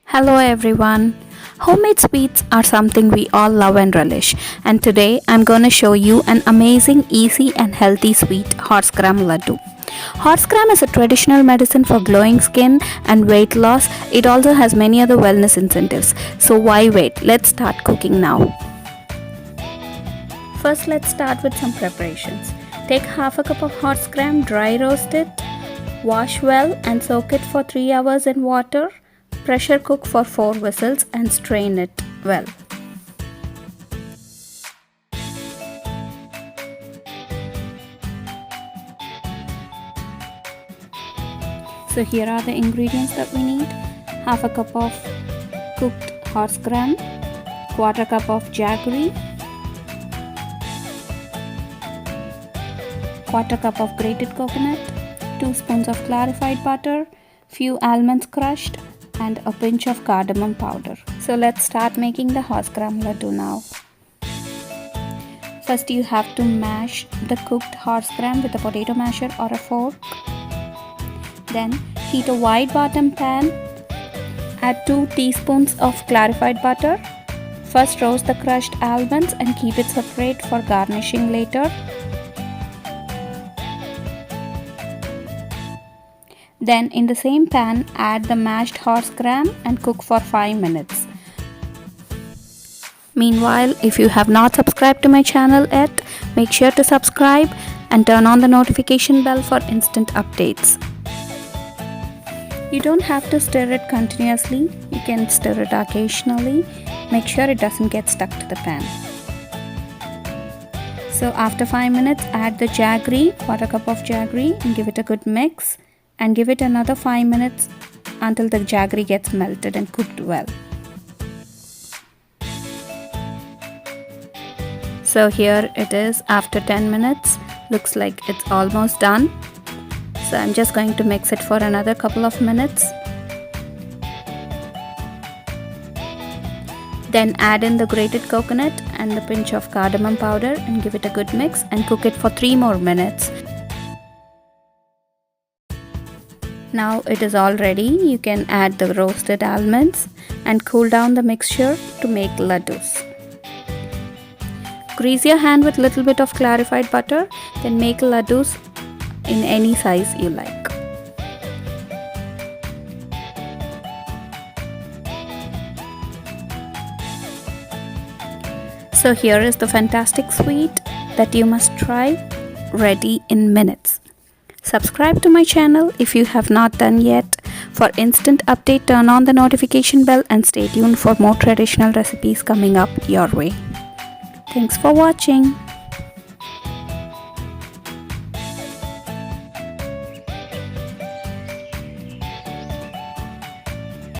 Hello everyone. Homemade sweets are something we all love and relish, and today I'm going to show you an amazing, easy and healthy sweet Horsegram ladoo. Horsegram is a traditional medicine for glowing skin and weight loss. It also has many other wellness incentives. So why wait? Let's start cooking now. First, let's start with some preparations. Take half a cup of Horsegram, dry roast it, wash well and soak it for 3 hours in water. Pressure cook for 4 whistles and strain it well. So here are the ingredients that we need. Half a cup of cooked Horsegram, quarter cup of jaggery, quarter cup of grated coconut, 2 spoons of clarified butter, few almonds crushed, and a pinch of cardamom powder. So let's start making the Horsegram ladoo now. First you have to mash the cooked Horsegram with a potato masher or a fork. Then heat a wide bottom pan. Add 2 teaspoons of clarified butter. First roast the crushed almonds and keep it separate for garnishing later. Then in the same pan, add the mashed Horsegram and cook for 5 minutes. Meanwhile, if you have not subscribed to my channel yet, make sure to subscribe and turn on the notification bell for instant updates. You don't have to stir it continuously, you can stir it occasionally. Make sure it doesn't get stuck to the pan. So after 5 minutes, add the jaggery, quarter cup of jaggery, and give it a good mix. And give it another 5 minutes until the jaggery gets melted and cooked well. So here it is after 10 minutes. Looks like it's almost done. So I'm just going to mix it for another couple of minutes. Then add in the grated coconut and the pinch of cardamom powder and give it a good mix and cook it for 3 more minutes. Now it is all ready. You can add the roasted almonds and cool down the mixture to make ladoos. Grease your hand with little bit of clarified butter, then make ladoos in any size you like. So here is the fantastic sweet that you must try, ready in minutes. Subscribe to my channel if you have not done yet. For instant update, turn on the notification bell and stay tuned for more traditional recipes coming up your way. Thanks for watching.